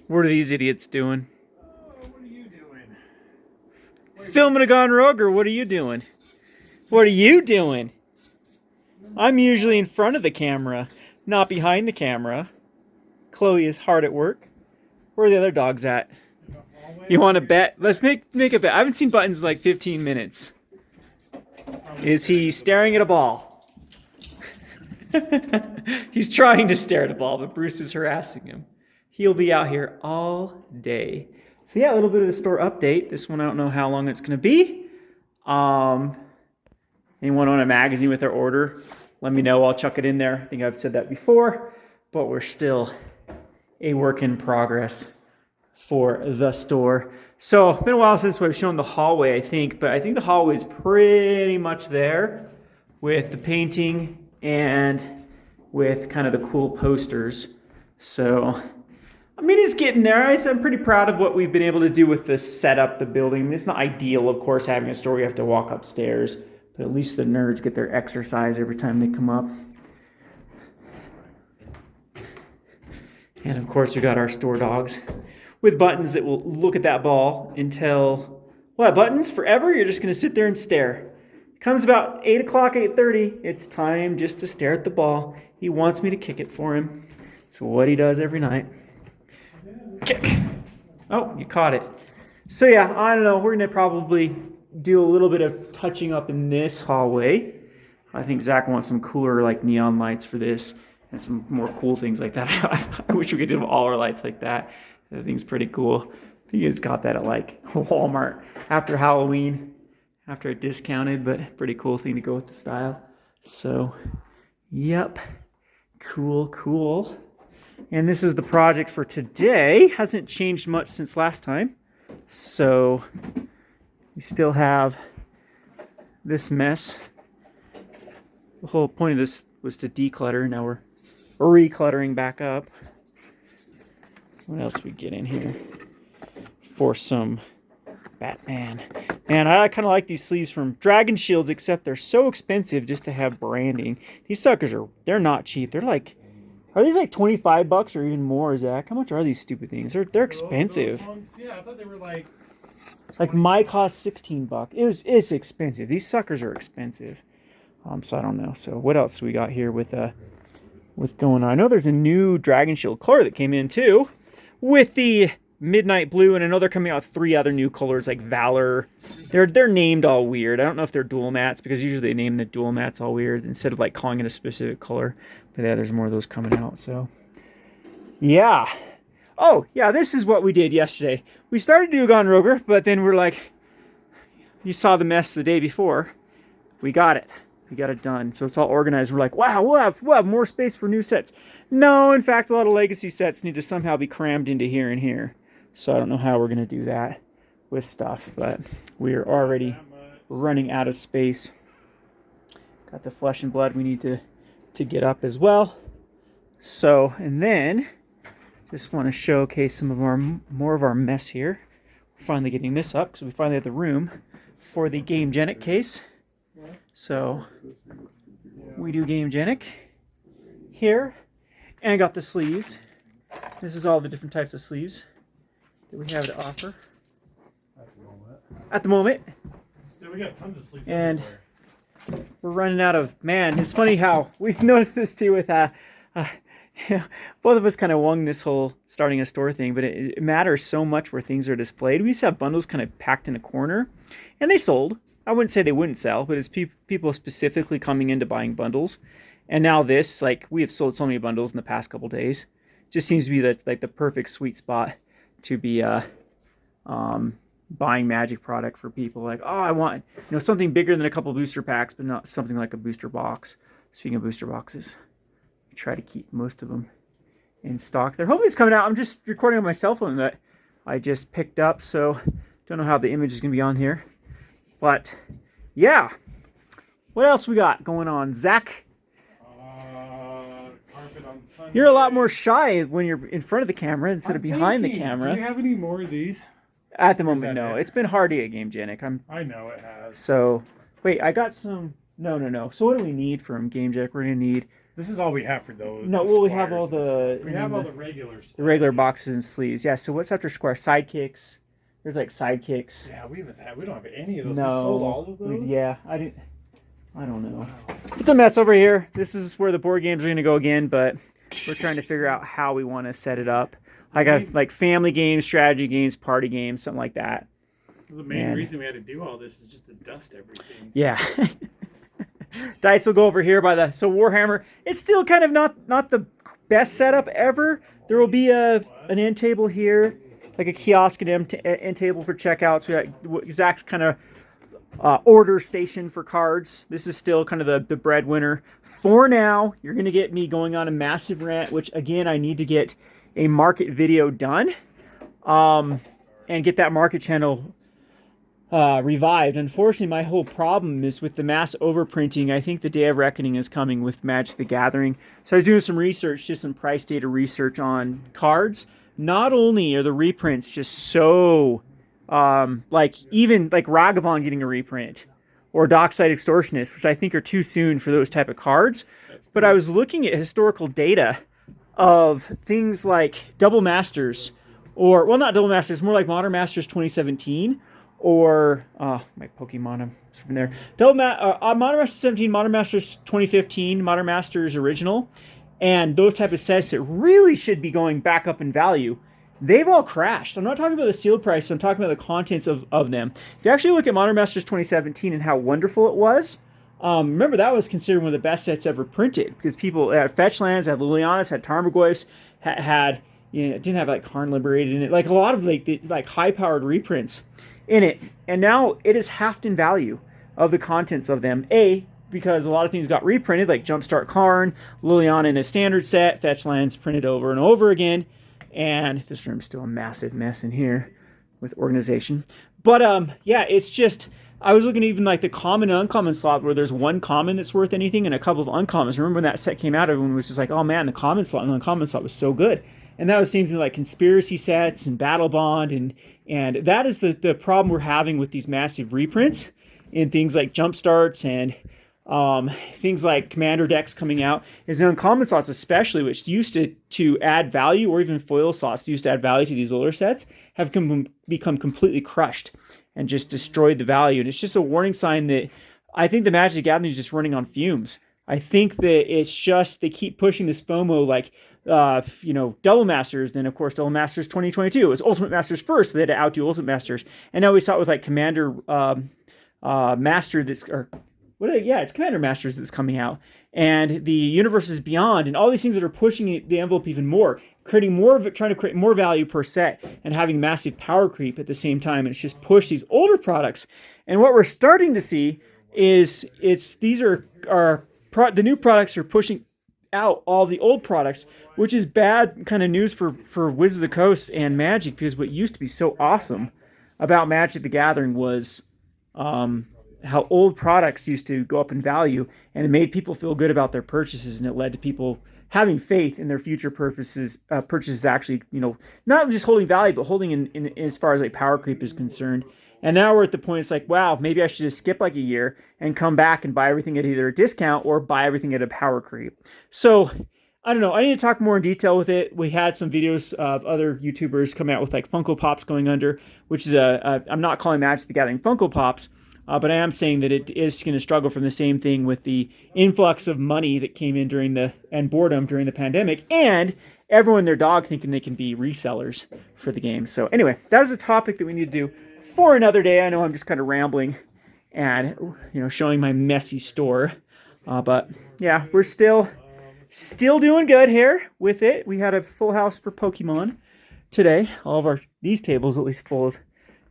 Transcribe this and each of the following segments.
What are these idiots doing? What are you doing? Filming a Gone Rogue, or what are you doing? What are you doing? I'm usually in front of the camera, not behind the camera. Chloe is hard at work. Where are the other dogs at? You want to bet? Let's make a bet. I haven't seen Buttons in like 15 minutes. Is he staring at a ball? He's trying to stare at a ball, but Bruce is harassing him. He'll be out here all day. So yeah, a little bit of the store update. This one, I don't know how long it's going to be. Anyone want a magazine with their order? Let me know. I'll chuck it in there. I think I've said that before, but we're still a work in progress for the store. So, been a while since we've shown the hallway, I think, but I think the hallway is pretty much there with the painting and with kind of the cool posters. So, I mean, it's getting there. I'm pretty proud of what we've been able to do with the setup, the building. I mean, it's not ideal, of course, having a store where you have to walk upstairs, but at least the nerds get their exercise every time they come up. And of course, we got our store dogs with Buttons that will look at that ball until, what, Buttons, forever? You're just going to sit there and stare. It comes about 8 o'clock, 8:30. It's time just to stare at the ball. He wants me to kick it for him. It's what he does every night. Kick. Oh, you caught it. So yeah, I don't know. We're going to probably do a little bit of touching up in this hallway. I think Zach wants some cooler like neon lights for this and some more cool things like that. I wish we could do all our lights like that. That thing's pretty cool. I think it's got that at like Walmart after Halloween, after it discounted, but pretty cool thing to go with the style. So, yep, cool. And this is the project for today. Hasn't changed much since last time. So, we still have this mess. The whole point of this was to declutter. Now we're recluttering back up. What else we get in here for some Batman? And I kind of like these sleeves from Dragon Shields, except they're so expensive just to have branding. These suckers they're not cheap. They're like, are these like $25 or even more, Zach? How much are these stupid things? They're expensive. Those ones, yeah, I thought they were like my cost $16. It's expensive. These suckers are expensive. So I don't know. So what else do we got here with going on? I know there's a new Dragon Shield color that came in too, with the Midnight Blue, and I know they're coming out with 3 other new colors like Valor. They're named all weird. I don't know if they're dual mats, because usually they name the dual mats all weird instead of like calling it a specific color. But yeah, there's more of those coming out. So yeah. Oh yeah, this is what we did yesterday. We started to do Gone Roger, but then we're like, you saw the mess the day before. We got it. We got it done. So it's all organized. We're like, wow, we'll have more space for new sets. No, in fact, a lot of legacy sets need to somehow be crammed into here and here. So I don't know how we're going to do that with stuff, but we are already running out of space. Got the flesh and blood we need to get up as well. So, and then just want to showcase some of more of our mess here. We're finally getting this up because we finally have the room for the Game Genic case. So we do Game Genic here, and I got the sleeves. This is all the different types of sleeves that we have to offer at the moment. Still, we got tons of sleeves. And we're running out of, man, it's funny how we've noticed this too with both of us kind of wung this whole starting a store thing, but it matters so much where things are displayed. We used to have bundles kind of packed in a corner, and they sold. I wouldn't say they wouldn't sell, but it's people specifically coming into buying bundles. And now this, like, we have sold so many bundles in the past couple days. It just seems to be the perfect sweet spot to be buying Magic product for people. Like, oh, I want something bigger than a couple booster packs, but not something like a booster box. Speaking of booster boxes, we try to keep most of them in stock. They're hopefully it's coming out. I'm just recording on my cell phone that I just picked up, so don't know how the image is going to be on here. But, yeah. What else we got going on? Zach? Carpet on Sunday. You're a lot more shy when you're in front of the camera instead of behind the camera. Do we have any more of these? At the moment, no. It's been hard to get Game Genic. I know it has. So, wait, I got some... No. So what do we need from Game Genic? We're going to need This is all we have for those. No, the well, we have squares all and the stuff. We have all the regular stuff. the regular boxes and sleeves. Yeah. So what's after square? Sidekicks. There's like sidekicks. Yeah, we don't have any of those. We sold all of those. Yeah, I didn't. I don't know. It's a mess over here. This is where the board games are going to go again, but we're trying to figure out how we want to set it up. I got like family games, strategy games, party games, something like that. The main reason we had to do all this is just to dust everything. Yeah. Dice will go over here by the Warhammer. It's still kind of not the best setup ever. There will be an end table here, like a kiosk and end table for checkouts. We got Zach's kind of order station for cards. This is still kind of the breadwinner. For now, you're going to get me going on a massive rant, which again, I need to get a market video done and get that market channel revived. Unfortunately, my whole problem is with the mass overprinting. I think the day of reckoning is coming with Magic the Gathering. So I was doing some research, just some price data research on cards. Not only are the reprints just so, even Ragavan getting a reprint, or Dockside Extortionist, which I think are too soon for those type of cards. But I was looking at historical data of things like Double Masters, not Double Masters, more like Modern Masters 2017, or my Pokemon is from there. Modern Masters 17, Modern Masters 2015, Modern Masters Original, and those type of sets that really should be going back up in value. They've all crashed. I'm not talking about the sealed price. I'm talking about the contents of them. If you actually look at Modern Masters 2017 and how wonderful it was, remember that was considered one of the best sets ever printed because people had fetch lands, had Lilianas, had Tarmogoyfs, had it didn't have like Karn Liberated in it, like a lot of like high powered reprints in it, and now it is halved in value of the contents of them. Because a lot of things got reprinted, like Jumpstart Karn, Liliana in a standard set, fetch lands printed over and over again. And this room's still a massive mess in here with organization. But it's just, I was looking at even like the common and uncommon slot where there's one common that's worth anything and a couple of uncommons. Remember when that set came out, everyone was just like, oh man, the common slot and the uncommon slot was so good. And that was the same thing like conspiracy sets and Battle Bond. And that is the problem we're having with these massive reprints in things like Jumpstarts and things like commander decks coming out, is the uncommon slots especially, which used to add value, or even foil slots used to add value to these older sets, have become completely crushed and just destroyed the value. And it's just a warning sign that I think the Magic the Gathering is just running on fumes. I think that it's just, they keep pushing this FOMO, like, Double Masters. Then, of course, Double Masters 2022. It was Ultimate Masters first. So they had to outdo Ultimate Masters. And now we saw it with, like, Commander Master it's Commander Masters that's coming out, and the Universes Beyond, and all these things that are pushing the envelope even more, creating more of it, trying to create more value per set, and having massive power creep at the same time. And it's just pushed these older products. And what we're starting to see is the new products are pushing out all the old products, which is bad kind of news for Wizards of the Coast and Magic, because what used to be so awesome about Magic the Gathering was how old products used to go up in value, and it made people feel good about their purchases, and it led to people having faith in their future purchases actually, not just holding value, but holding in as far as like power creep is concerned. And now we're at the point, it's like, wow, maybe I should just skip like a year and come back and buy everything at either a discount or buy everything at a power creep. So I don't know. I need to talk more in detail with it. We had some videos of other YouTubers come out with like Funko Pops going under, which is I'm not calling Magic the Gathering Funko Pops, but I am saying that it is going to struggle from the same thing with the influx of money that came in and boredom during the pandemic, and everyone and their dog thinking they can be resellers for the game. So anyway, that is a topic that we need to do for another day. I know I'm just kind of rambling and showing my messy store, but yeah, we're still doing good here with it. We had a full house for Pokemon today. All of these tables at least full of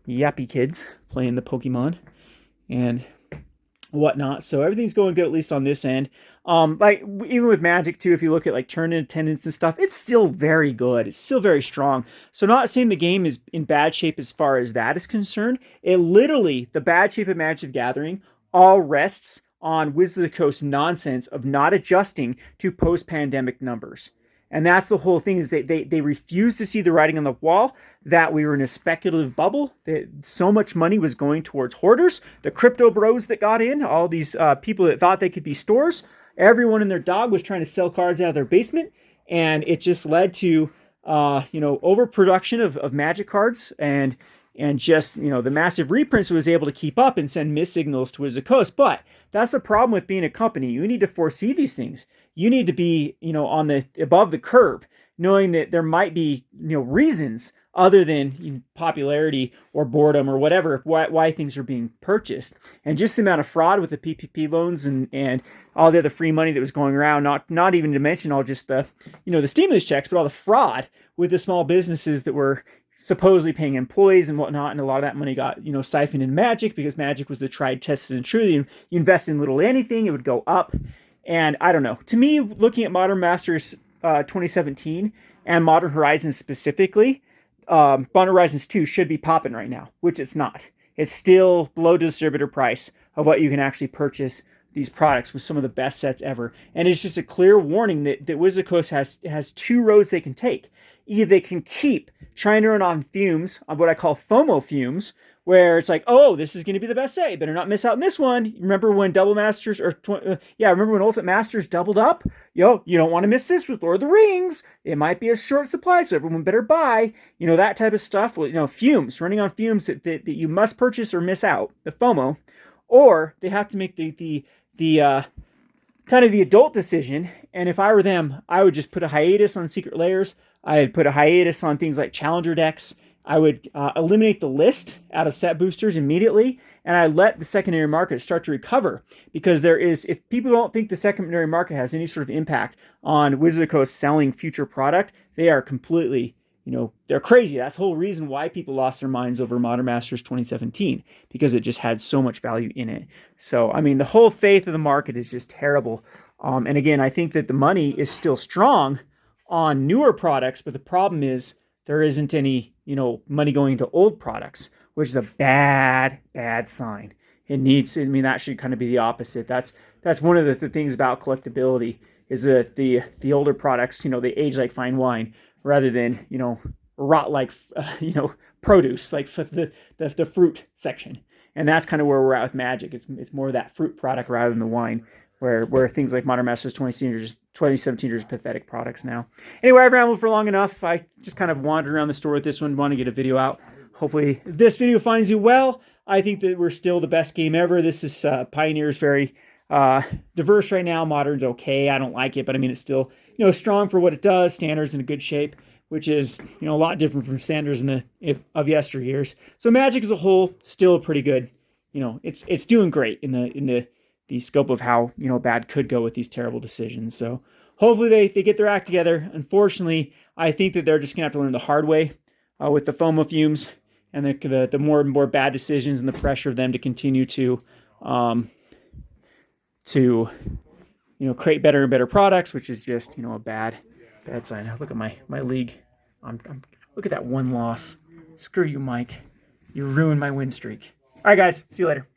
yappy kids playing the Pokemon and whatnot. So everything's going good, at least on this end. Like even with Magic too, if you look at like turn-in attendance and stuff, it's still very good. It's still very strong. So not saying the game is in bad shape as far as that is concerned. It literally, the bad shape of Magic the Gathering all rests on Wizards of the Coast nonsense of not adjusting to post-pandemic numbers. And that's the whole thing, is they refuse to see the writing on the wall that we were in a speculative bubble, that so much money was going towards hoarders, the crypto bros that got in, all these people that thought they could be stores. Everyone and their dog was trying to sell cards out of their basement, and it just led to overproduction of Magic cards, and just the massive reprints was able to keep up and send missed signals to Wizard of the Coast. But that's the problem with being a company. You need to foresee these things. You need to be on the above the curve, knowing that there might be reasons other than popularity or boredom or whatever why things are being purchased. And just the amount of fraud with the PPP loans and all the other free money that was going around, not even to mention all just the the stimulus checks, but all the fraud with the small businesses that were supposedly paying employees and whatnot, and a lot of that money got siphoned in Magic, because Magic was the tried, tested, and true. You invest in little anything, it would go up. And I don't know. To me, looking at Modern Masters 2017 and Modern Horizons specifically, Modern Horizons 2 should be popping right now, which it's not. It's still below distributor price of what you can actually purchase these products with some of the best sets ever. And it's just a clear warning that Wizard of the Coast has two roads they can take. Either they can keep trying to run on fumes, on what I call FOMO fumes, where it's like, oh, this is going to be the best set. You better not miss out on this one. Remember when Double Masters, remember when Ultimate Masters doubled up? You don't want to miss this with Lord of the Rings. It might be a short supply, so everyone better buy. That type of stuff. Well, fumes, running on fumes that you must purchase or miss out, the FOMO. Or they have to make the kind of the adult decision. And if I were them, I would just put a hiatus on Secret Layers. I'd put a hiatus on things like Challenger decks. I would eliminate the list out of set boosters immediately, and I let the secondary market start to recover, because if people don't think the secondary market has any sort of impact on Wizard of the Coast selling future product, they are completely, they're crazy. That's the whole reason why people lost their minds over Modern Masters 2017, because it just had so much value in it. So, I mean, the whole faith of the market is just terrible. And again, I think that the money is still strong on newer products, but the problem is there isn't any, money going to old products, which is a bad sign. That should kind of be the opposite. That's one of the things about collectability, is that the older products, they age like fine wine rather than, rot like, produce, like the fruit section. And that's kind of where we're at with Magic. It's more of that fruit product rather than the wine, where things like Modern Masters 2017 are just pathetic products now. Anyway, I've rambled for long enough. I just kind of wandered around the store with this one, want to get a video out. Hopefully this video finds you well. I think that we're still the best game ever. This is Pioneer's very diverse right now. Modern's okay. I don't like it, but I mean, it's still strong for what it does. Standard's in a good shape, which is a lot different from Standards of yesteryears. So Magic as a whole, still pretty good. It's doing great in the scope of how bad could go with these terrible decisions. So hopefully they get their act together. Unfortunately, I think that they're just gonna have to learn the hard way with the FOMO fumes and the more and more bad decisions and the pressure of them to continue to create better and better products, which is just a bad sign. Look at my league. Look at that one loss. Screw you, Mike. You ruined my win streak. All right, guys. See you later.